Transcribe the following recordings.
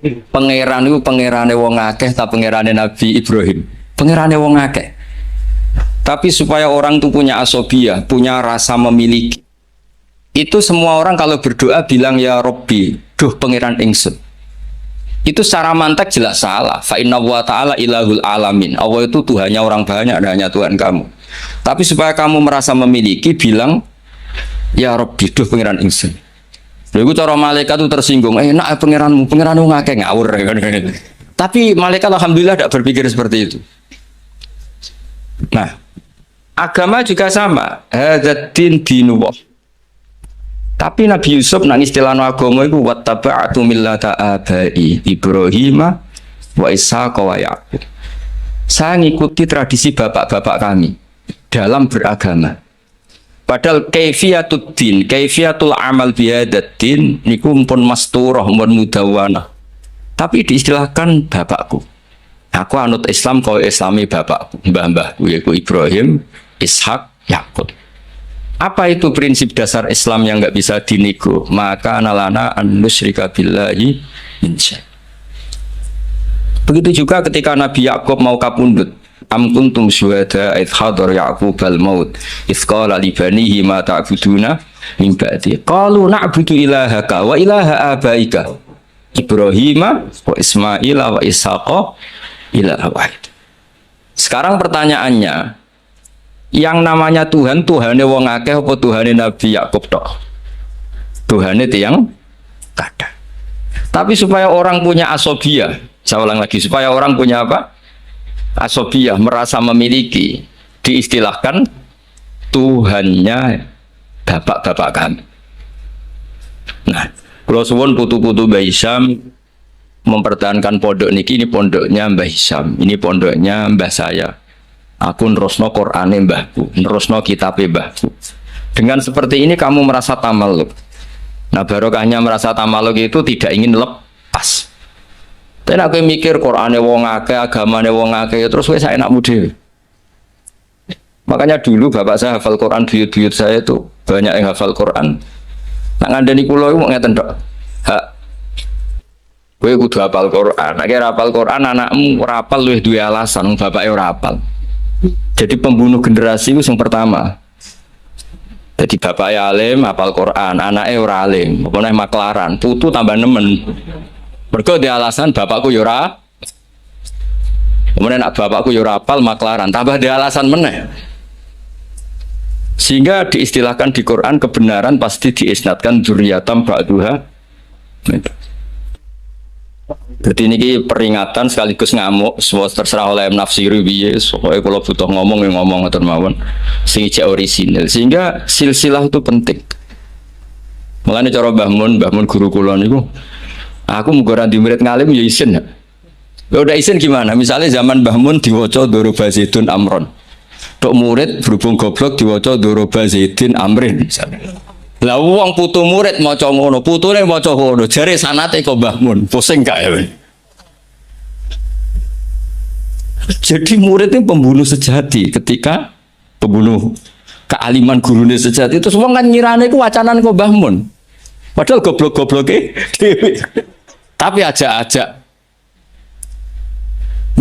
Pangeran itu pangerane wong akeh ta pangerane Nabi Ibrahim. Pangerane wong akeh. Tapi supaya orang itu punya asobiyah, punya rasa memiliki. Itu semua orang kalau berdoa bilang ya Robbi, duh pangeran ingsun. Itu secara mantek jelas salah. Fa inna wa ta'ala ilahul alamin. Allah itu Tuhannya orang banyak, dan hanya Tuhan kamu. Tapi supaya kamu merasa memiliki, bilang ya Robbi, duh pangeran ingsun. Lalu cara malaikat itu tersinggung, nak pangeranmu ngake ngawur. Tapi malaikat alhamdulillah tidak berpikir seperti itu. Nah, agama juga sama. Hadzal-din dinullah. Tapi Nabi Yusuf nang istilah agama itu wattaba'tu millata abai Ibrahim wa Ishaq wa Yaqub. Saya ngikuti tradisi bapak-bapak kami dalam beragama. Padahal kaifiyatud din, kaifiyatul amal bihadaddin niku pun masturah, pun mudawwana. Tapi diistilahkan bapakku. Aku anut Islam kau Islami bapakku, mbah-mbahku yaitu Ibrahim, Ishak, Yakub. Apa itu prinsip dasar Islam yang nggak bisa dinego? Maka analana an-nusyrika billahi insya. Begitu juga ketika Nabi Yakub mau kapundhut. Am kuntum syuhada idh hadar Ya'qub al-maut idh qala li banihi ma ta'buduna min ba'di qalu na'budu ilahaka wa ilaha abaika Ibrahim wa Ismail wa Ishaqa ilaha wahid. Sekarang pertanyaannya, yang namanya Tuhan, Tuhane wong akeh apa Tuhane Nabi Yakub tok? Tuhane tiyang kada. Tapi supaya orang punya asobiyah, saya ulang lagi, supaya orang punya apa? Asobiyah, merasa memiliki, diistilahkan Tuhannya bapak-bapak kami. Nah, kalau suwun putu-putu Mbah Hisham mempertahankan pondok niki, ini pondoknya Mbah Hisham, ini pondoknya mbah saya. Aku nerusno Qur'ane mbahku, nerusno kitabe mbahku. Dengan seperti ini kamu merasa tamaluk. Nah, barokahnya merasa tamaluk itu tidak ingin lepas. Tapi aku mikir Qur'ane wong akeh, agamane wong akeh, terus wis enakmu dhewe. Makanya dulu bapak saya hafal Quran, buyut-buyut saya itu banyak yang hafal Quran. Nak ngandani kula iku ngeten tok. Hak. Kowe kudu hafal Quran. Nek ora hafal Quran anakmu ora hafal luwih duwe alasan bapake ora hafal. Jadi pembunuh generasi itu yang pertama. Jadi bapaknya alim hafal Quran, anaknya ora alim, pokoknya maklaran, putu tambah nemen. Mergo di alasan bapakku yura, kemudian nak bapakku yura hafal maklaran, tambah di alasan meneh. Sehingga diistilahkan di Quran kebenaran pasti diisnatkan dzurriyatam ba'duha. Jadi ini peringatan sekaligus ngamuk, semua terserah oleh nafsiru biye. Soalnya kalau butuh ngomong yang ngomong atau mawon, sehingga orisinil. Sehingga silsilah itu penting. Makanya cara Mbah Mun guru kulon itu. Aku menggoran di murid ngalim ya isin ya. Udah isin gimana? Misalnya zaman Mbah Mun diwaca Doroba Zaidun Amron. Tok murid berhubung goblok diwaca Doroba Zaidin Amrin misalnya. Lah wong putu murid maca ngono, putune maca ngono. Jare sanate kok Mbah Mun, pusing gak ya? Jadi murid itu pembunuh sejati ketika pembunuh kealiman gurune sejati itu semua kan nyirane ku wacanan kok Mbah Mun. Padahal goblok-gobloke dhewe. Tapi ajak-ajak.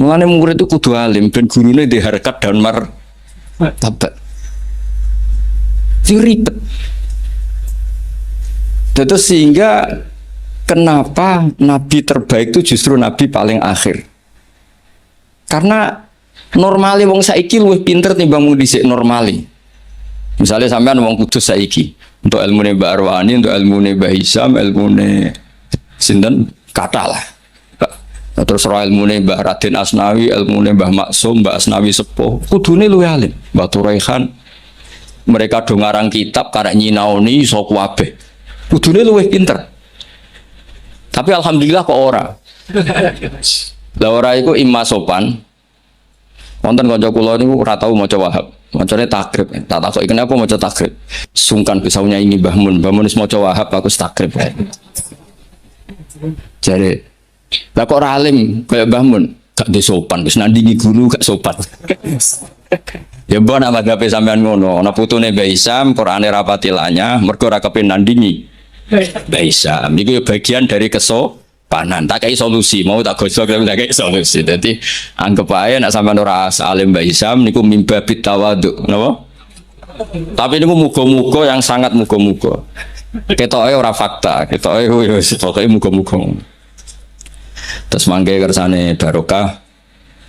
Mulane murid itu kudu alim ben gurune di harkat dan martabat. Ribet. Terus sehingga kenapa nabi terbaik itu justru nabi paling akhir? Karena normali wong saiki luwih pinter timbang wong dhisik normali. Misalnya sampean wong kudus saiki, untuk ilmune Mbak Arwani, untuk ilmune Mbah Hisham, ilmune sinten kata lah. Terus roh ilmune Mbah Raden Asnawi, ilmune Mbah Maksum, Mbah Asnawi Sepuh, kudune luwih alim. Mbah Turaihan, mereka do ngarang kitab karek nyinaoni iso kuwabeh. Kudune luwih pinter. Tapi alhamdulillah kok ora. Lah ora iku imma sopan. Wonten kanca kula niku ora tau maca Wahab. Macane takrib. Tak takoki kenapa maca takrib. Sungkan bisa nyanyi Mbah Mun. Mbah Mun wis maca Wahab aku takrib. Jare lah kok ora alim kaya Mbah Mun. Gak sopan wis nandingi guru gak sopan. Ya mbok nak madhape sampean ngono. Ana putune Mbah Hisham Qur'ane rapatilanya mergo ora kepen nandingi Mbah Hisham. Niku bagian dari panan. Tak kayak solusi, mau tak gosok tapi tak kayak solusi. Jadi anggap aja nak sampai ora alim Mbah Hisam niku mimbabit tawaduk, napa? Tapi niku muga-muga yang sangat muga-muga. Ketoke ora fakta, ketoke wis pokoke muga-muga. Terus mangke kersane barokah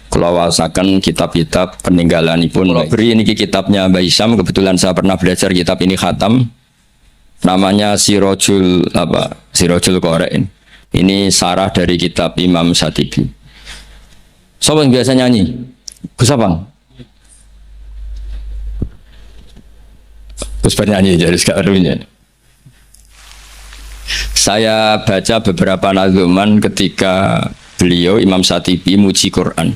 kula waosaken kitab-kitab peninggalanipun. Kula beri niki kitabnya Mbah Hisam, kebetulan saya pernah belajar kitab ini khatam. Namanya Sirajul Qora'in. Ini sarah dari kitab Imam Syatibi. Siapa yang biasa nyanyi? Gus Abang. Gus bernyanyi jadi sekarang. Saya baca beberapa nazuman ketika beliau Imam Syatibi muji Quran.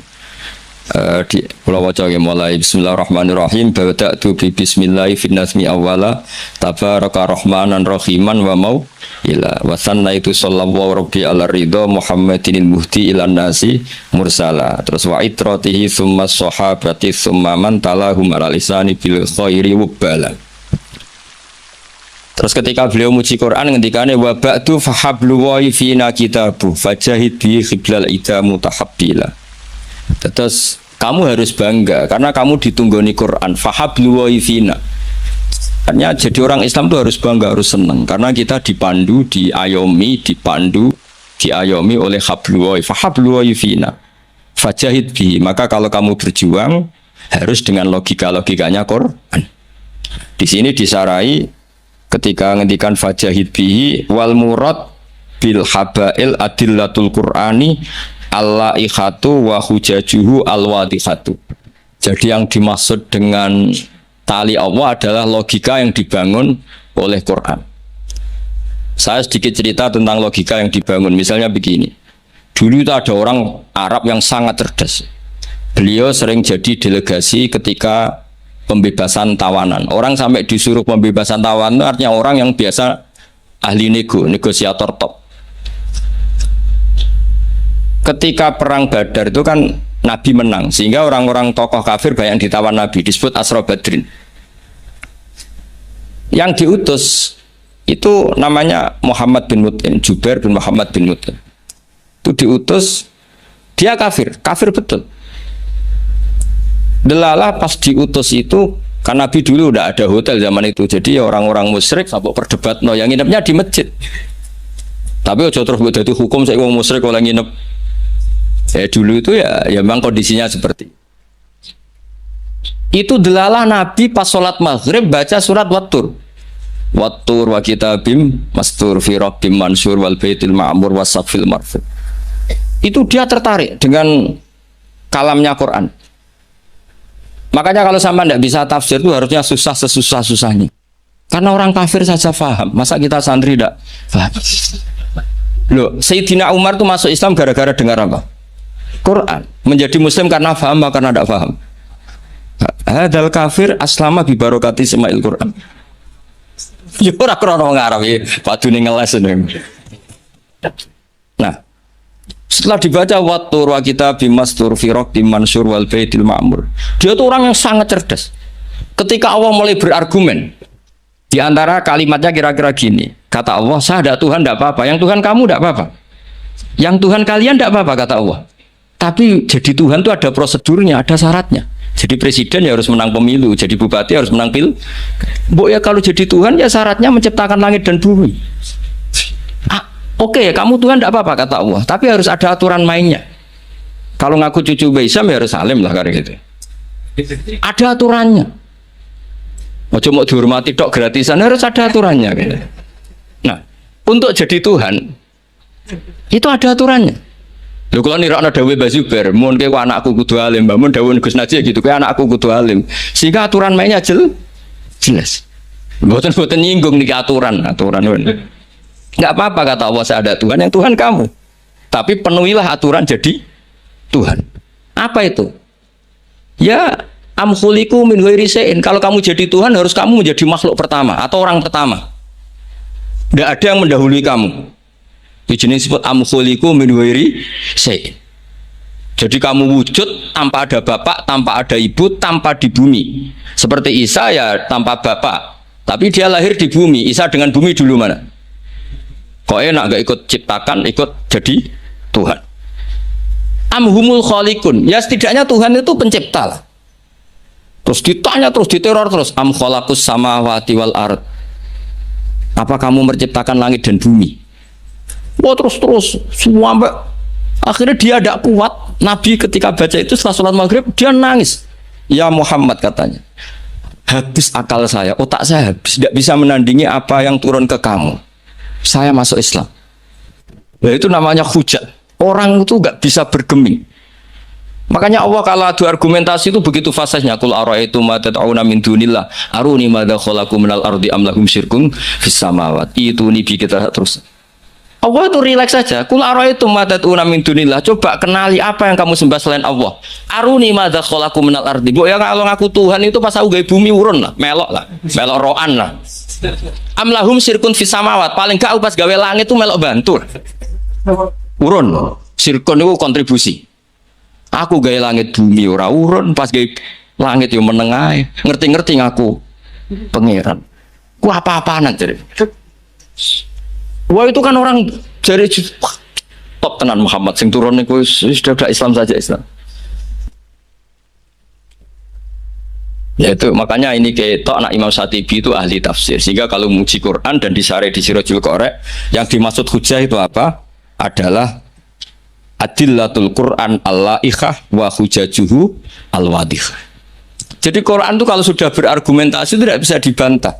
Di kula waca mulai bismillahirrahmanirrahim bada'tu bi bismillahi fin nazmi awwala tabaraka rahmanan rahiman wa mau ila wa sannaitu sallallahu rabbi ala ridha muhammadinil muhdi ilan nasi mursala terus wa itratihi summa sahabati summa man talahum ala lisani bil khairi wabala. Terus ketika beliau muji Quran ngendikane wa ba'du fahablu wa fina kitabu fajahid bi khiblal ida mutahabbila. Terus kamu harus bangga karena kamu ditunggoni Quran. Fahablu wa fina. Artinya jadi orang Islam itu harus bangga, harus senang karena kita dipandu, diayomi, dipandu, diayomi oleh hablu wa fahablu wa fina. Fajahid bi. Maka kalau kamu berjuang harus dengan logikanya Quran. Di sini disarai ketika ngendikan fajahid bihi wal murad bil habail adillatul Qur'ani al-laihatu wa hujajuhu al-wadihatu. Jadi yang dimaksud dengan tali Allah adalah logika yang dibangun oleh Quran. Saya sedikit cerita tentang logika yang dibangun. Misalnya begini. Dulu itu ada orang Arab yang sangat cerdas. Beliau sering jadi delegasi ketika pembebasan tawanan. Orang sampai disuruh pembebasan tawanan artinya orang yang biasa ahli negosiator top. Ketika perang Badar itu kan Nabi menang, sehingga orang-orang tokoh kafir banyak ditawan Nabi, disebut Asra Badrin. Yang diutus itu namanya Muhammad bin Mut'im, Jubair bin Muhammad bin Mut'im. Itu diutus, dia kafir betul. Delalah pas diutus itu, kan Nabi dulu udah ada hotel zaman itu, jadi orang-orang musyrik sampai perdebat, yang nginepnya di masjid. Tapi ojo terus buat itu hukum saya wong musyrik kalau nginep. Dulu itu ya memang kondisinya seperti itu. Delalah Nabi pas sholat maghrib baca surat Wattur wa kitabim mastur fi rabbim mansur wal baitil ma'mur wasaqfil marfu. Itu dia tertarik dengan kalamnya Quran. Makanya kalau sama tidak bisa tafsir itu harusnya susah sesusah-susahnya. Karena orang kafir saja faham. Masa kita santri tidak faham? Loh, Sayyidina Umar itu masuk Islam gara-gara dengar apa? Quran. Menjadi muslim karena faham atau karena tidak faham? Hadal kafir aslama bi barokati sema'il Quran. Ya ora krono ngarep ya, padune ngeles. Nah, setelah dibaca Wattur wa kitabim mastur fi rabbim mansur wal baitil ma'mur. Dia itu orang yang sangat cerdas. Ketika Allah mulai berargumen, di antara kalimatnya kira-kira gini, kata Allah, saya ada Tuhan tidak apa-apa, yang Tuhan kamu tidak apa-apa, yang Tuhan kalian tidak apa-apa, kata Allah. Tapi jadi Tuhan itu ada prosedurnya, ada syaratnya. Jadi presiden ya harus menang pemilu, jadi bupati harus menang pil. Ya kalau jadi Tuhan ya syaratnya menciptakan langit dan bumi. Oke, kamu Tuhan tidak apa-apa, kata Allah, tapi harus ada aturan mainnya. Kalau ngaku cucu Baisam ya harus salim lah kayak gitu. Ada aturannya. Mau dihormati tok gratisan harus ada aturannya. Gitu. Nah, untuk jadi Tuhan itu ada aturannya. Lho kalau nirakna dawuh Mbah Zubair, mun ke anakku kudu alim, mun dawuh Gus Najih gitu, ke anakku kudu alim. Sehingga aturan mainnya jelas. Mboten nyinggung niki aturan. Enggak apa-apa kata Allah, saya ada Tuhan, yang Tuhan kamu. Tapi penuhilah aturan jadi Tuhan. Apa itu? Ya am khuliqu min ghairi syai'in. Kalau kamu jadi Tuhan harus kamu menjadi makhluk pertama atau orang pertama. Tidak ada yang mendahului kamu. Itu jenis disebut am khuliqu min ghairi syai'in. Jadi kamu wujud tanpa ada bapak, tanpa ada ibu, tanpa di bumi. Seperti Isa ya tanpa bapak, tapi dia lahir di bumi. Isa dengan bumi dulu mana? Kok enak gak ikut ciptakan, ikut jadi Tuhan. Amhumul khaliqun. Ya setidaknya Tuhan itu pencipta lah. Terus ditanya terus diteror terus. Am khalaqus samawati wal ard. Apa kamu menciptakan langit dan bumi? Wah terus semua sampai akhirnya dia tidak kuat. Nabi ketika baca itu setelah sholat maghrib dia nangis. Ya Muhammad katanya. Habis akal saya, otak saya habis. Tidak bisa menandingi apa yang turun ke kamu. Saya masuk Islam. Nah, itu namanya hujat. Orang itu nggak bisa bergeming. Makanya Allah kalau adu argumentasi itu begitu fasihnya. Qul ara'aytum ma tad'una min dunillah aruni madza khalaqu minal ardi am lahum syirkun fis samawati. Itu nibi kita terus. Allah itu rileks saja. Qul ara'aytum ma tad'una min dunillah. Coba kenali apa yang kamu sembah selain Allah. Aruni madza khalaqu minal ardi. Mbok ya kalau ngaku Tuhan itu pas aku gawe bumi urun lah, melok roan lah. Am lahum syirkun fis samawat. Paling gak pas gawe langit itu melok bantu. Urun. Syirkun itu kontribusi. Aku gawe langit bumi ora urun, pas gawe langit yo menengah. Ngerti-ngerti ngaku pangeran. Ku apa-apaan jadi. Wah itu kan orang jari top tenan Muhammad sing turun niku sudah Islam saja Islam. Ya itu makanya ini ketok anak Imam Syatibi itu ahli tafsir. Sehingga kalau muji Quran dan disare di Sirajul Qorek, yang dimaksud hujah itu apa? Adalah adillatul Quran al-la'ikhah wa hujajuhu al-wadihah. Jadi Quran itu kalau sudah berargumentasi tidak bisa dibantah.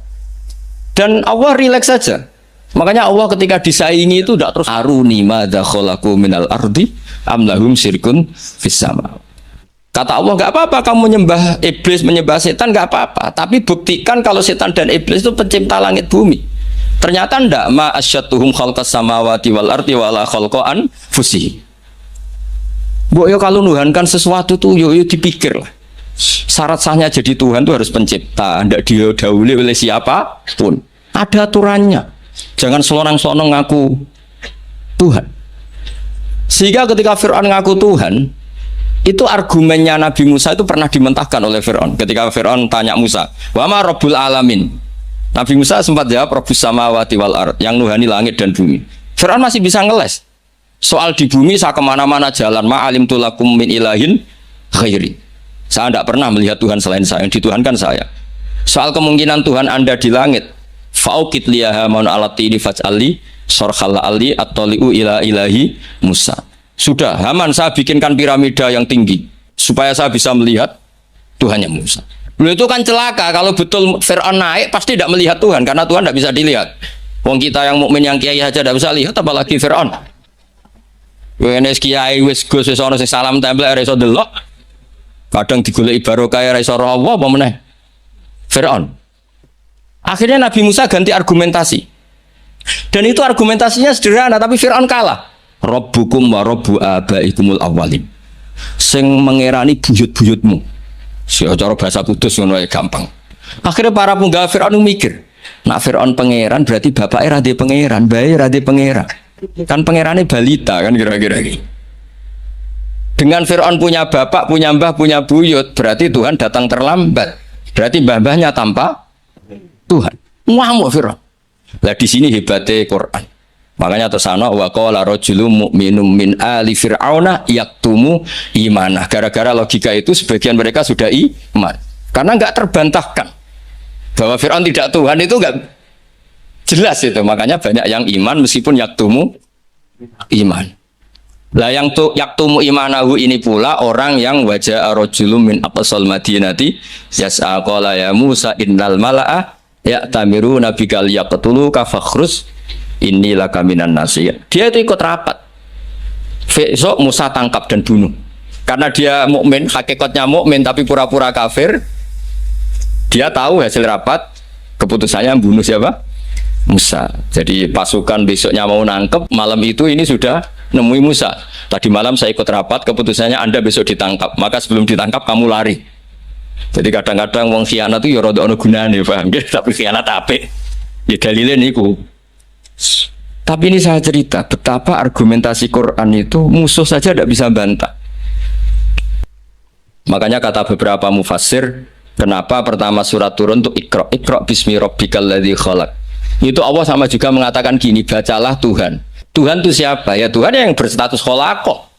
Dan Allah rileks saja. Makanya Allah ketika disaingi itu tidak terus aruni madza khalaqu minal ardi am lahum syirkun fis sama. Kata Allah enggak apa-apa kamu menyembah iblis, menyembah setan enggak apa-apa, tapi buktikan kalau setan dan iblis itu pencipta langit bumi. Ternyata enggak ma asyatuhum khalqas samawati wal ardi wala khalqan fusi. Bu, yo kalau nuhankan sesuatu tuh yo dipikir lah. Syarat sahnya jadi Tuhan tuh harus pencipta, tidak didahului oleh siapa pun. Ada aturannya. Jangan selonang-selonang ngaku Tuhan. Sehingga ketika Fir'aun ngaku Tuhan, itu argumennya Nabi Musa itu pernah dimentahkan oleh Fir'aun. Ketika Fir'aun tanya Musa, wa ma rabbul alamin? Nabi Musa sempat jawab rabbus samawati wal ard, yang nuhani langit dan bumi. Fir'aun masih bisa ngeles. Soal di bumi saya kemana-mana jalan ma'alim tulakum min ilahin ghairi. Saya tidak pernah melihat Tuhan selain saya, yang dituhankan saya. Soal kemungkinan Tuhan Anda di langit, fa'ukit liyaha maun alatini faj'ali sorkhalla ali at-toli'u ila ilahi Musa. Sudah, Haman saya bikinkan piramida yang tinggi supaya saya bisa melihat Tuhannya Musa. Beliau itu kan celaka kalau betul Fir'aun naik pasti tidak melihat Tuhan karena Tuhan tidak bisa dilihat. Wong kita yang mukmin yang kiai aja tidak bisa lihat apalagi Fir'aun. Wes kiai wis Gus wis ana sing salam tempel ora iso delok. Kadang digoleki barokah ora iso roh apa meneh. Firaun. Akhirnya Nabi Musa ganti argumentasi. Dan itu argumentasinya sederhana tapi Firaun kalah. Rabbukum wa rabbu abaikumul awwalin. Sing mengerani buyut-buyutmu. Cara bahasa kudus ngono gampang. Akhirnya para punggawa Firaun mikir, nak Firaun pangeran berarti bapake ra ndek pangeran, bae ra ndek pangeran. Kan pangerannya balita kan kira-kira gitu. Dengan Fir'aun punya bapak, punya mbah, punya buyut, berarti Tuhan datang terlambat. Berarti mbah-mbahnya tanpa Tuhan. Ngamuk Fir'aun. Lah di sini hebatnya Quran. Makanya tersana wa qala rajulun mu'minun min ali fir'auna yaktumu imanah. Gara-gara logika itu sebagian mereka sudah iman. Karena enggak terbantahkan bahwa Fir'aun tidak Tuhan itu enggak jelas itu, makanya banyak yang iman meskipun yaktumu iman. Lah yang yaktumu imanahu ini pula orang yang wajah rajulun min aqsal madinati yas'a qala ya Musa innal mala'a ya'tamiruna bikal yaqtuluka fakhrus innilaka minan nasiyin. Dia itu ikut rapat. Besok Musa tangkap dan bunuh. Karena dia mukmin, hakikatnya mukmin tapi pura-pura kafir. Dia tahu hasil rapat, keputusannya bunuh siapa? Musa. Jadi pasukan besoknya mau nangkep, malam itu ini sudah nemui Musa. Tadi malam saya ikut rapat, keputusannya Anda besok ditangkap. Maka sebelum ditangkap kamu lari. Jadi kadang-kadang wong khianat itu ya rada ono gunane, paham nggih? Tapi khianat apik. Ya dalile niku. Tapi ini saya cerita betapa argumentasi Quran itu musuh saja tidak bisa bantah. Makanya kata beberapa mufassir, kenapa pertama surat turun untuk Iqra bismi rabbikal ladzi khalaq. Itu Allah sama juga mengatakan gini, bacalah Tuhan. Tuhan itu siapa? Ya Tuhan yang berstatus kholaqah.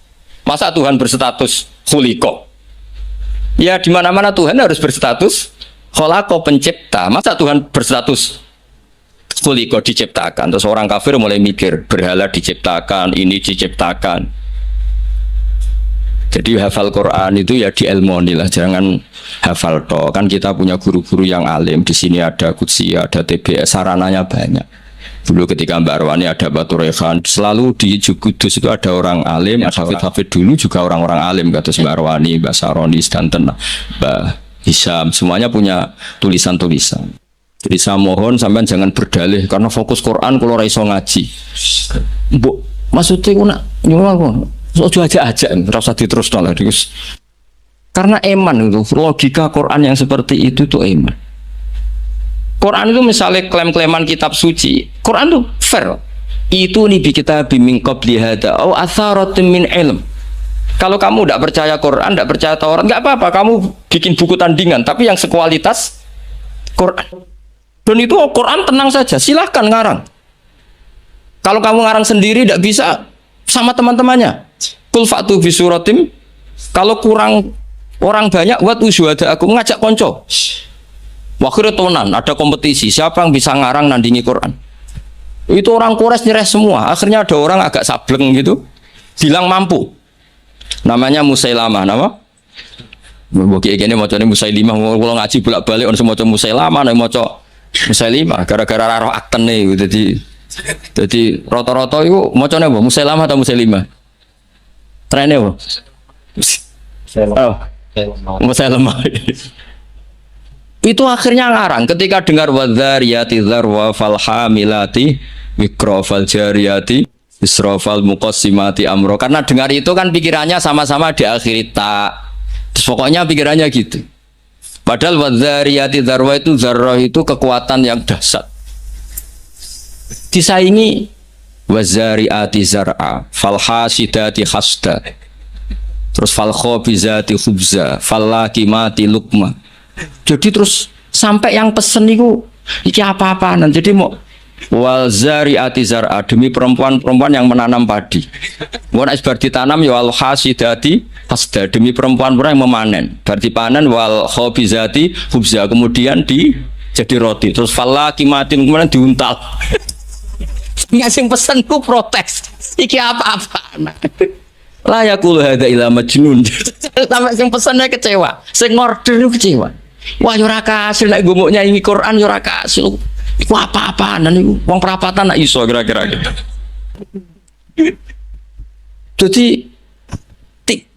Masa Tuhan berstatus khuliqah? Ya di mana-mana Tuhan harus berstatus kholaqah, pencipta. Masa Tuhan berstatus khuliqah, diciptakan? Terus orang kafir mulai mikir, berhala diciptakan, ini diciptakan. Jadi hafal Quran itu ya dielmoni lah, jangan hafal toh. Kan kita punya guru-guru yang alim. Di sini ada Qudsi, ada TBS, sarananya banyak. Dulu ketika Mbak Arwani ada Batu Rehan, selalu di Kudus itu ada orang alim, ada hafid dulu juga orang-orang alim, kata Mbak Arwani, Mbak Saroni, Stanton, Mbak Hisam, semuanya punya tulisan-tulisan. Jadi saya mohon sampean jangan berdalih karena fokus Quran kalau raiso ngaji. Bu, maksudnya aku nak nyuruh so aja rasa diterus lah. Karena iman itu logika Quran yang seperti itu tuh iman. Quran itu misalnya klaim-klaiman kitab suci, Quran tuh fair. Itu nih bi kita bimbing qabli hada au atharatin min ilm. Kalau kamu tidak percaya Quran, tidak percaya Taurat, nggak apa-apa, kamu bikin buku tandingan, tapi yang sekualitas Quran. Dan itu Quran tenang saja, silahkan ngarang. Kalau kamu ngarang sendiri tidak bisa, sama teman-temannya. Kul fa'tu bi suratim. Kalau kurang orang banyak, wat usyuhada aku ngajak konco. Wakhirnya tonan, ada kompetisi. Siapa yang bisa ngarang nandingi Quran? Itu orang Quraisy nyerah semua. Akhirnya ada orang agak sableng gitu, bilang mampu. Namanya Musailamah, nama? Bagi ini macam Musailimah. Kalau ngaji bolak-balik orang semua macam Musailamah, nama macam Musailimah. Gara-gara roh akten nih, jadi rata-rata itu macamnya apa? Musailamah atau Musailimah? Trennya apa? Musailamah. Itu akhirnya ngarang ketika dengar wadzariyati dzarwa fal hamilati mikra fal jariyati israfal muqassimati amro, karena dengar itu kan pikirannya sama-sama diakhiri tak. Terus pokoknya pikirannya gitu. Padahal wadzariyati dzarwa itu zarrah itu kekuatan yang dahsyat. Disaingi wazariati zar'a fal hasidati hasda, terus fal khabizati khubza fal lakimati lukma. Jadi terus sampai yang pesen itu iki apa-apaan. Jadi mau wal zariati zar'a, demi perempuan-perempuan yang menanam padi. Wal asbar ditanam ya wal hasidati hasda, demi perempuan-perempuan yang memanen. Berarti panen wal khabizati khubza, kemudian jadi roti. Terus fal lakimatin kemudian diuntal. Nggak sing pesen ku protes. Iki apa-apa. Lah ya kula hada ila majnun. Sampai sing pesennya kecewa, sing order kecewa. Wah yo ora kasil nek gumuk nyanyi Quran yo ora kasil. Iku apa-apaan niku wong perapatan nak iso kira-kira.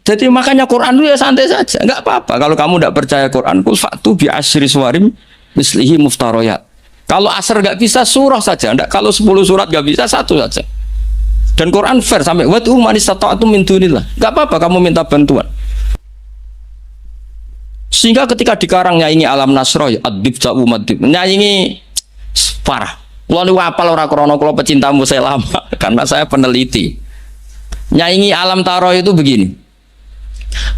Jadi makanya Quran itu ya santai saja, enggak apa-apa. Kalau kamu tidak percaya Quran, kul fa'tu bi asyri suwarim mislihi muftariyat. Kalau asar nggak bisa surah saja, enggak. Kalau 10 surat nggak bisa, satu saja. Dan Quran fair sampai watu manistata'atu min dunillah. Nggak apa-apa kamu minta bantuan. Sehingga ketika dikarang nyanyi alam nasroh, adib ja'u madib, nyanyi parah. Kalau apal orang krono, kalau pecinta Musailamah, karena saya peneliti. Nyanyi alam taroh itu begini.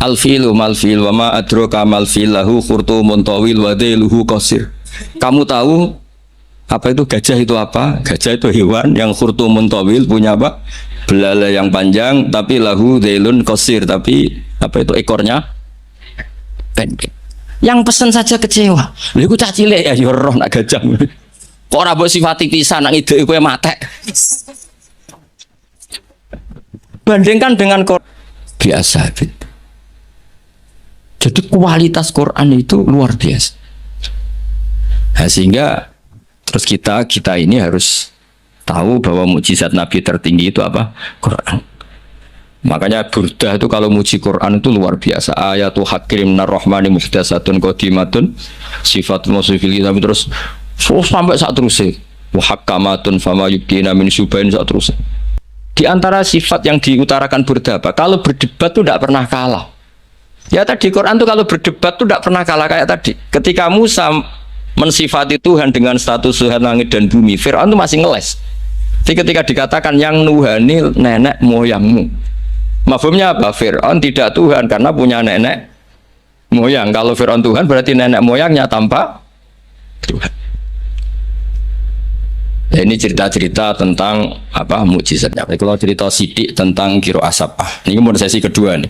Al-filu mal-fil wa ma adroka mal-fil lahu khurtumun tawil wa dailuhu qasir. Kamu tahu apa itu gajah itu apa? Gajah itu hewan yang khurtumun tawil, punya apa? Belalai yang panjang, tapi lahu dailun qasir, tapi apa itu ekornya pendek. Yang pesen saja kecewa. Lha iku cah cilik ya roh nak gajah. Kok ora mbok sifati pisan nak ide kowe matek. Bandingkan dengan Quran biasa. Jadi kualitas Quran itu luar biasa. Nah, sehingga terus kita ini harus tahu bahwa mukjizat Nabi tertinggi itu apa? Quran. Makanya Burdah itu kalau muji Quran itu luar biasa. Ayatul hakim minar rahmani muhdatsatun qadimatun sifatul musifil, tapi terus sampai saat terus muhakkamatun fama yubdina min syubain saat terus. Di antara sifat yang diutarakan Burdah apa? Kalau berdebat itu tidak pernah kalah. Ya tadi Quran itu kalau berdebat itu tidak pernah kalah kayak tadi. Ketika Musa mensifati Tuhan dengan status Tuhan langit dan bumi, Fir'aun itu masih ngeles. Jadi ketika dikatakan yang nuhani nenek moyangmu, mafhumnya apa? Fir'aun tidak Tuhan karena punya nenek moyang. Kalau Fir'aun Tuhan berarti nenek moyangnya tanpa Tuhan. Ya, ini cerita-cerita tentang apa mukjizatnya. Kalau cerita sidik tentang kiro asapah. Ini menurut sesi kedua nih.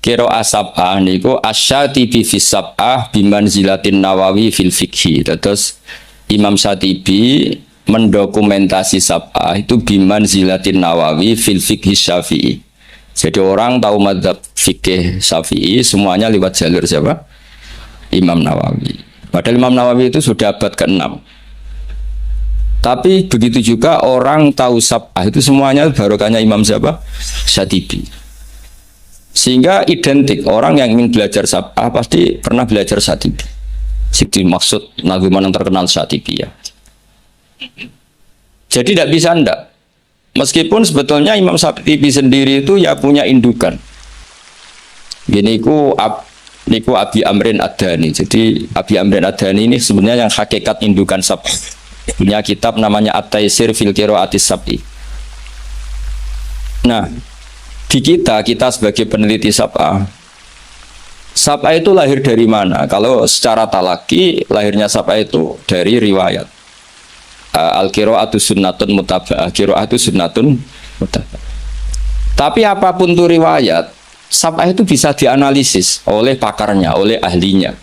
Kiro asapah niku asyatibi fis sab'ah bimanzilatin Nawawi fil fikhi. Terus Imam Syatibi mendokumentasi sab'ah itu bimanzilatin Nawawi fil fikhi Syafi'i. Jadi orang tahu mazhab fikih Syafi'i semuanya lewat jalur siapa? Imam Nawawi. Padahal Imam Nawawi itu sudah abad ke-6. Tapi begitu juga orang tahu sab'ah itu semuanya barokahnya Imam siapa? Syatibi. Sehingga identik orang yang ingin belajar sab'ah pasti pernah belajar Syatibi. Jadi maksud nazuman yang terkenal Syatibi ya. Jadi tidak bisa ndak. Meskipun sebetulnya Imam Syatibi sendiri itu ya punya indukan. Gini niku Abi Amrin Ad-Dani. Jadi Abi Amrin Ad-Dani ini sebenarnya yang hakikat indukan sab'ah. Punya kitab namanya At-Taisir fil Qiraatis Sab'i. Nah, di kita sebagai peneliti sab'ah itu lahir dari mana? Kalau secara talaki lahirnya sab'ah itu dari riwayat Al-Qiraatu Sunnatun Mutaba'ah, Qiraatu Sunnatun Mutaba'ah. Tapi apapun itu riwayat, sab'ah itu bisa dianalisis oleh pakarnya, oleh ahlinya.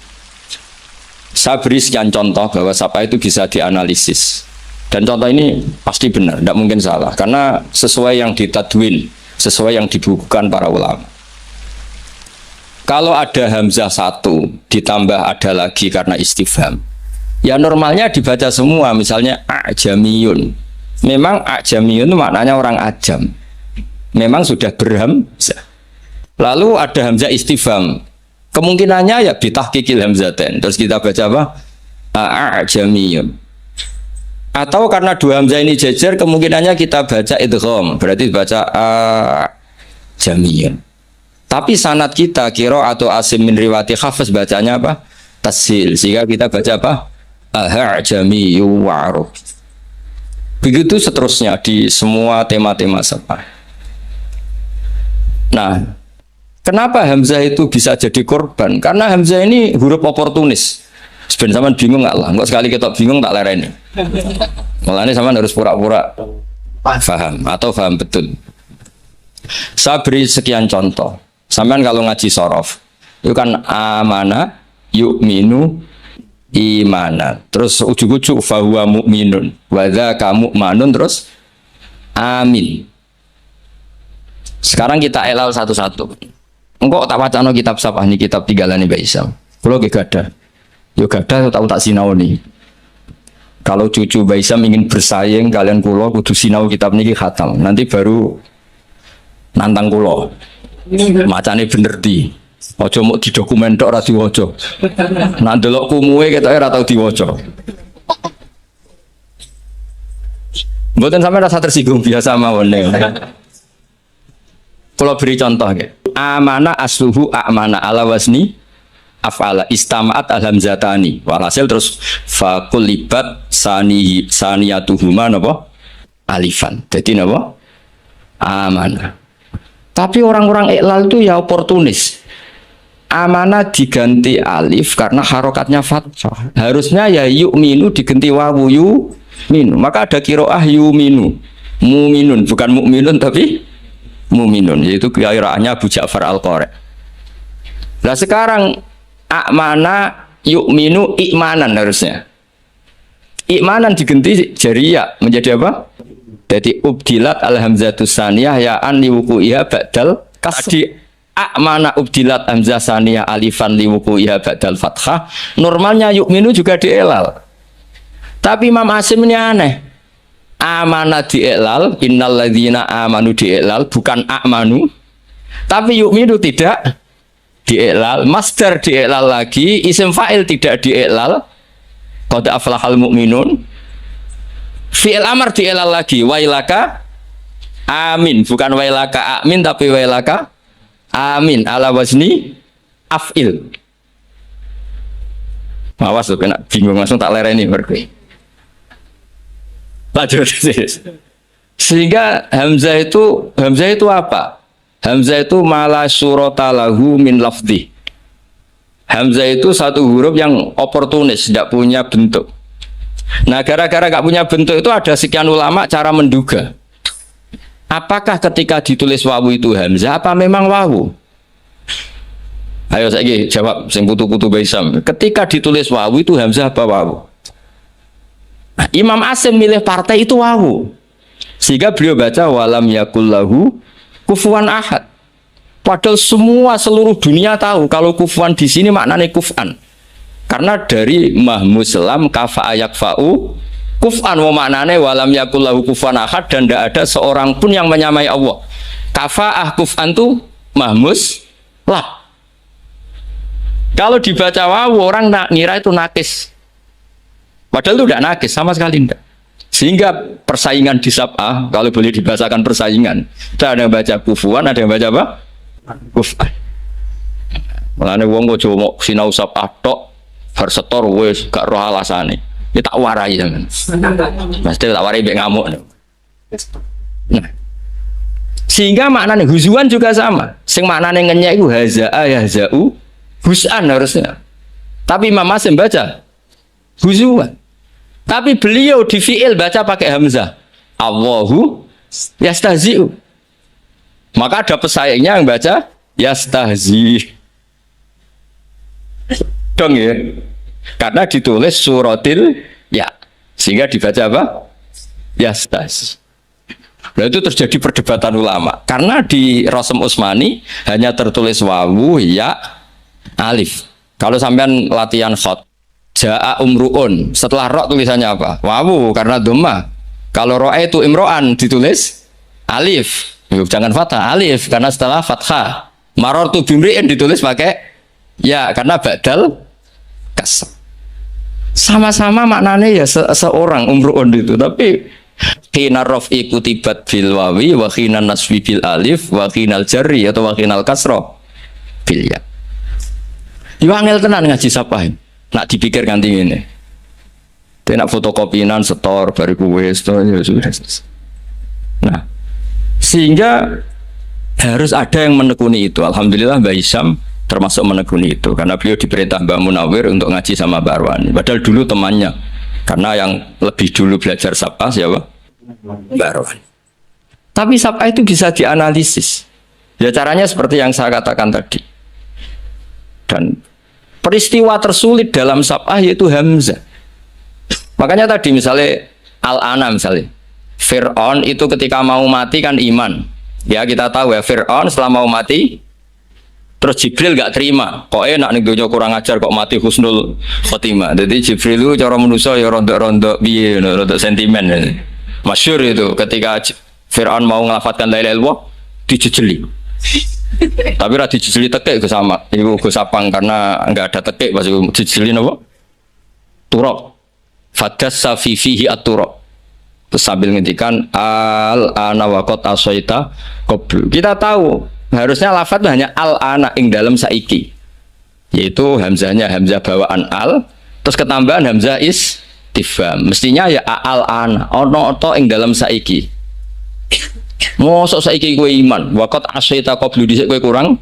Saya beri sekian contoh bahwa sab'ah itu bisa dianalisis. Dan contoh ini pasti benar, tidak mungkin salah. Karena sesuai yang ditadwin, sesuai yang dibukukan para ulama. Kalau ada hamzah satu, ditambah ada lagi karena istifham. Ya normalnya dibaca semua, misalnya a'jamiyun. Memang a'jamiyun maknanya orang ajam. Memang sudah berhamzah. Lalu ada hamzah istifham. Kemungkinannya ya bitahqiqil hamzatain. Terus kita baca apa? A'jamiyun. Atau karena dua hamzah ini jejer, kemungkinannya kita baca idgham. Berarti baca a'jamiyun. Tapi sanad kita qiraatu Asim min riwayati Hafs bacanya apa? Tashil. Sehingga kita baca apa? A'jamiyyu wa arab. Begitu seterusnya di semua tema-tema sab'ah. Nah, kenapa hamzah itu bisa jadi korban? Karena hamzah ini huruf oportunis. Sebenarnya zaman bingung nggak lah? Enggak sekali kita bingung tak lereni. Malah ini zaman harus pura-pura paham atau paham betul. Saya beri sekian contoh. Sampean kalau ngaji sorof, itu kan amana, yu'minu, imana. Terus ujuk-ujuk fahuwa mu'minun, wadza mu'manun, terus amin. Sekarang kita elal satu-satu. Engkau tak wacana kitab sab'ah ini, kitab tinggalane Mbak Isam. Kalau gada, yo gada tahu tak sinau nih. Kalau cucu Mbak Isam ingin bersaing, kalian kulo kudu sinau kitab niki khatam. Nanti baru nantang kulo. Macane bener di. Ojo mau di dokumen tok ora diwaca. Nak delok kumuwe ketoke ora tau diwaca. Mboten sampe rasa tersinggung biasa mawon. Kalau beri contoh ya, amana asluhu amana ala wasni af'ala istamaat alhamzatani. Walhasil terus fakulibat saniyatuhuma napa alifan. Jadi napa amana. Tapi orang-orang iklal itu ya oportunis. Amana diganti alif karena harokatnya fathah. Harusnya ya yu'minu diganti wawu yu'minu. Maka ada qiraah yu'minu. Mu'minun bukan mu'minun tapi mu'minun, yaitu qiraahnya Abu Ja'far Al-Qari. Nah sekarang amana yu'minu i'manan harusnya. I'manan diganti jariyah menjadi apa? Jadi ubdilat alhamzatus saniyah ya an liwuku'iha ba'dal kasri. Amana ubdilat hamzah saniyah alifan liwuku'iha ba'dal fathah. Normalnya yu'minu juga dielal. Tapi Imam Asim ini aneh. Amana dielal, innalladzina amanu dielal, bukan amanu. Tapi yu'minu tidak dielal, masdar dielal lagi, isim fa'il tidak dielal. Qad aflahal mu'minun. Fi'il amar dielal lagi, wailaka amin, bukan wailaka amin tapi wailaka amin ala wazni af'il. Awas tuh kena bingung langsung tak lereni berarti. Lanjut. Sehingga hamzah itu apa? Hamzah itu mala surata lahu min lafzi. Hamzah itu satu huruf yang oportunis, tidak punya bentuk. Nah, gara-gara gak punya bentuk itu ada sekian ulama cara menduga. Apakah ketika ditulis wawu itu hamzah apa memang wawu? Ayo saya jawab sing putu-putu Baisam. Ketika ditulis wawu itu hamzah apa wawu? Nah, Imam Asim milih partai itu wawu. Sehingga beliau baca walam yakullahu kufuwan ahad. Padahal semua seluruh dunia tahu kalau kufuwan di sini maknanya kufan. Karena dari mahmus lam kafa ayak fa'u kufan wa maknanya walam yakullahu kufuwan ahad dan tidak ada seorang pun yang menyamai Allah. Kafaah kufan itu mahmus lam. Kalau dibaca wawu orang ngira itu nakis. Padahal itu tidak nakis sama sekali tidak. Sehingga persaingan di sab'ah kalau boleh dibacakan persaingan. Ada yang baca kufuan, ada yang baca apa? Kufan. Mulane wong kok cuma sinau sab'ah tok bar setor wis gak roh alasane. Ya tak warai jangan. Mesti tak warai mbek ngamuk. Nah. Sehingga maknanya huzuan juga sama. Sing maknanya ngenyek iku hazaa yahzau hus'an harusnya. Tapi Imam Asim baca huzuan. Tapi beliau di fi'il baca pakai hamzah. Allahu yastahzi'u. Maka ada pesaingnya yang baca yastahzi. Dong ya. Karena ditulis suratil ya. Sehingga dibaca apa? Yastahzi. Nah, itu terjadi perdebatan ulama. Karena di Rasm Utsmani hanya tertulis wawu ya alif. Kalau sampean latihan khot Ja'a umru'un, setelah ro tulisannya apa? Wawu, karena dhamma. Kalau ro'a itu imro'an ditulis alif. Jangan fathah, alif karena setelah fathah. Marartu bimri'in ditulis pakai ya karena badal kasr. Sama-sama maknanya ya seorang umru'un itu, tapi khina raf'i kutibat bil wawi wa khina nasbi bil alif wa khinal jarri atau wa khinal kasra bil ya. Yo angel tenan ngaji sapahin. Nak dipikir ganti ini. Dia nak fotokopinan setor bariku wis to ya sudah. Nah, sehingga harus ada yang menekuni itu. Alhamdulillah Mbak Hisam termasuk menekuni itu karena beliau diperintah Mbak Munawir untuk ngaji sama Mbak Arwani. Padahal dulu temannya. Karena yang lebih dulu belajar Sab'ah siapa? Mbak Arwani. Tapi Sab'ah itu bisa dianalisis. Ya caranya seperti yang saya katakan tadi. Dan peristiwa tersulit dalam Sab'ah yaitu hamzah. Makanya tadi misalnya Al-Ana misalnya Fir'aun itu ketika mau mati kan iman. Ya kita tahu ya Fir'aun setelah mau mati terus Jibril gak terima. Kok enak nih donya kurang ajar kok mati husnul khotimah. Jadi Jibril itu cara manusia ya rondok-rondok piye rondok sentimen. Masyhur itu ketika Fir'aun mau ngelafatkan la ilaha illallah dijejeli. Tapi ra dijejeli tekek ke sama. Iku go sapang karena enggak ada tekek pas iku dijejeli napa? Turab. Fadassa fi fihi at-turab. Terus sambil ngendikan al-ana waqat asaita qabl. Kita tahu harusnya lafaz hanya al-ana ing dalam saiki. Yaitu hamzahnya hamzah bawaan al, terus ketambahan hamzah istifham. Mestinya ya al-ana ono to ing dalam saiki. Mosok saiki kowe iman, waqat asaita qablu dhisik kowe kurang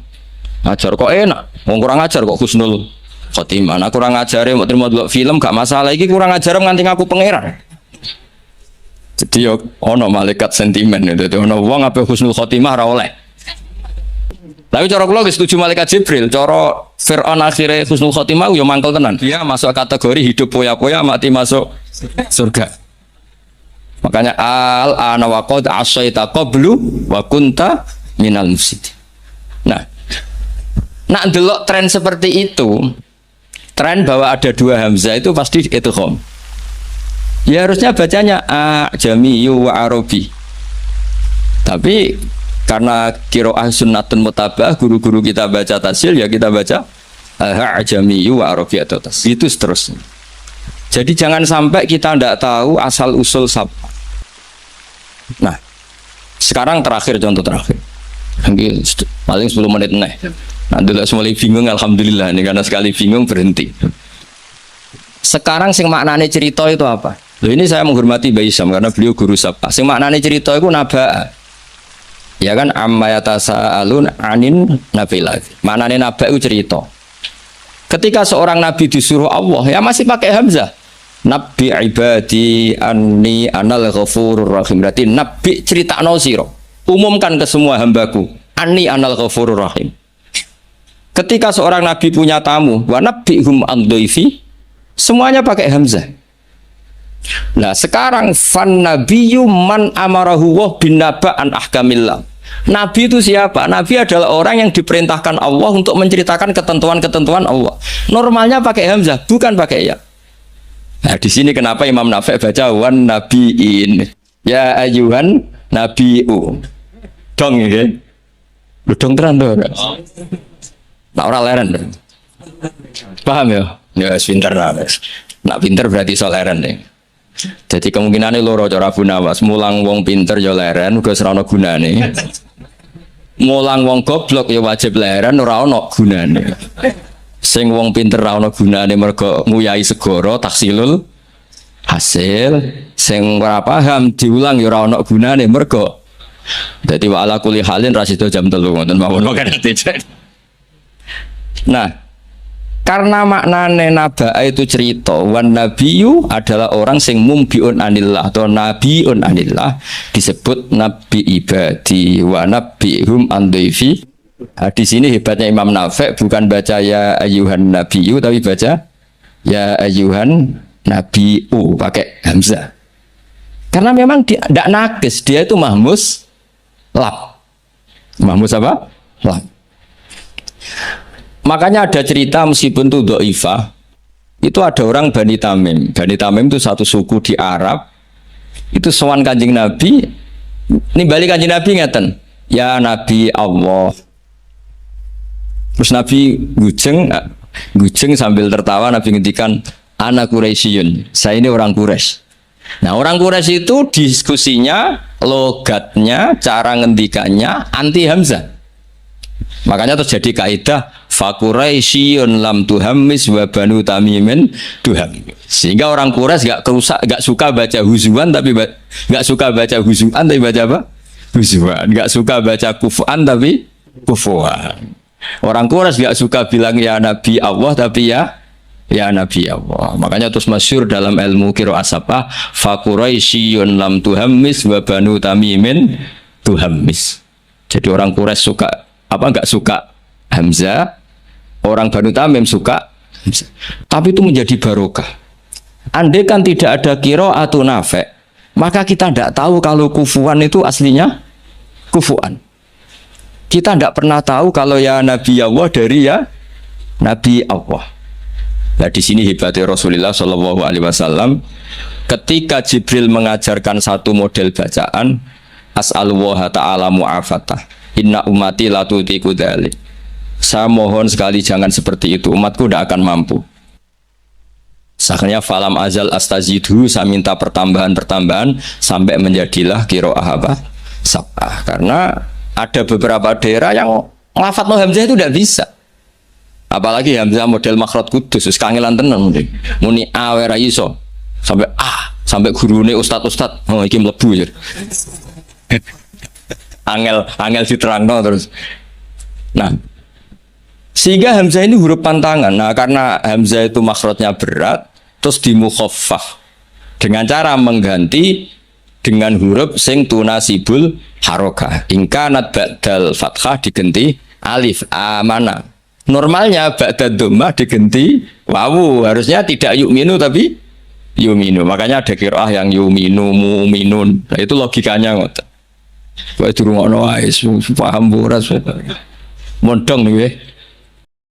ajar kok enak. Wong kurang ajar kok husnul khotimah. Nah kurang ajare mau terima delok film gak masalah iki kurang ajar nganti ngaku pangeran. Jadi yo ono malaikat sentimen itu ono wong ape husnul khotimah ra oleh. Tapi cara kula wis setuju malaikat Jibril, cara Fir'aun akhirnya husnul khotimah yo mangkel tenan. Dia masuk kategori hidup poya-poya mati masuk surga. Makanya al-ana wa qad asaita qablu wa kunta minal mufsidin. Nah, nak delok tren seperti itu, tren bahwa ada dua hamzah itu pasti idgham. Ya harusnya bacanya ajamiyu wa arabi. Tapi karena qiraah sunnatun mutabah, guru-guru kita baca tasil ya kita baca ajamiyu wa arabi atau tas. Itu seterusnya. Jadi jangan sampai kita tidak tahu asal usul sab'ah. Nah, sekarang terakhir contoh terakhir. Paling 10 menit nih. Nah, dulu mulai bingung alhamdulillah ini karena sekali bingung berhenti. Sekarang sing maknane cerita itu apa? Loh, ini saya menghormati Mbak Hisam karena beliau guru sab'ah. Sing maknane cerita itu naba. Ya kan amma yatasaalun anin nabilah. Maknane naba itu cerita. Ketika seorang nabi disuruh Allah, ya masih pakai hamzah. Nabi ibadi anni anal ghafurur rahim. Berarti nabi critakno sira, umumkan ke semua hambaku, anni anal ghafurur rahim. Ketika seorang nabi punya tamu, wa nabihum an dhaifi, semuanya pakai hamzah. Nah, sekarang fan nabiyyu man amarahu wa bin naba'an ahkamillah. Nabi itu siapa? Nabi adalah orang yang diperintahkan Allah untuk menceritakan ketentuan-ketentuan Allah. Normalnya pakai hamzah, bukan pakai ya. Nah, di sini kenapa Imam Nafi' baca wan nabiin, ya ayuhan nabiu, dong ya, lu dong teran tuh, tak orang leren, paham ya? Ya pinter lah, nak pinter berarti so leren deh. Jadi kemungkinannya loro cara Abu Nawas, mulang wong pinter ya leren, uga serana gunane. Mulang wong goblok ya wajib leren, ora ono gunane. Sing wong pinter ra ono gunane mergo nguyai segara taksilul hasil, sing ora paham diulang ya ora ono gunane mergo dadi wa ala kulli halin rasido jam 3 ngoten mawon kan. Nah, karena maknane naba itu cerita, wan nabiyyu adalah orang sing mumbiun anillah atau nabiun anillah, disebut nabi ibadi wa nabihum an dhaifi. Nah, di sini hebatnya Imam Nafi' bukan baca ya ayuhan nabiyyu tapi baca ya ayuhan nabiu pakai hamzah. Karena memang dia tidak nakis, dia itu mahmus lab. Mahmus apa? Lab. Makanya ada cerita meskipun itu dhaifah, itu ada orang Bani Tamim. Bani Tamim itu satu suku di Arab. Itu sowan Kanjeng Nabi, nimbali Kanjeng Nabi ngeten, ya Nabi Allah. Terus Nabi gujeng sambil tertawa, Nabi ngendikan anak Quraisyun, saya ini orang Quraisy. Nah, orang Quraisy itu diskusinya, logatnya, cara ngendikannya anti hamzah. Makanya terjadi kaidah fa Quraisyun lam tuhammis wa banu tamimin tuhammis. Sehingga orang Quraisy gak suka baca huzuan tapi gak suka baca huzuan tapi baca apa? Huzuan. Gak suka baca kufuan tapi kufuan. Orang Quraisy gak suka bilang ya Nabi Allah tapi ya Nabi Allah. Makanya terus masyhur dalam ilmu qiraah apa? Fa Quraisyun lam tuhammis wa banu tamimin tuhammis. Jadi orang Quraisy suka apa enggak suka hamzah, orang Banu Tamim suka hamzah. Tapi itu menjadi barokah. Andai kan tidak ada qiraatun Nafi', maka kita tidak tahu kalau kufuan itu aslinya kufuan. Kita tidak pernah tahu kalau ya Nabi Allah dari ya Nabi Allah. Nah, di sini hebatnya Rasulullah Shallallahu Alaihi Wasallam. Ketika Jibril mengajarkan satu model bacaan, as'alullah ta'ala mu'afatah, inna ummati la tutiku dzalik. Saya mohon sekali jangan seperti itu, umatku tidak akan mampu. Saknya falam azal astazidhu, saya minta pertambahan sampai menjadilah qiraah apa? Sab'ah. Karena ada beberapa daerah yang nglafat no hamzah itu tidak bisa. Apalagi hamzah model makhraj kudus, wis kangelan tenan muni a ora iso. Sampai gurune ustad-ustad, oh iki mlebu ya. Angel diterangno terus. Nah, sehingga hamzah ini huruf pantangan. Nah, karena hamzah itu makhrajnya berat, terus dimukhaffaf dengan cara mengganti dengan huruf sing tunasibul harokah. Ingkanat ba'dal fathah diganti alif amana. Normalnya ba'dad dhammah diganti wawu. Harusnya tidak yu'minu tapi yu'minu. Makanya ada qiraah yang yu'minu mu'minun. Nah, itu logikanya ngoten. Wae durungokno wae paham ora mondong nih.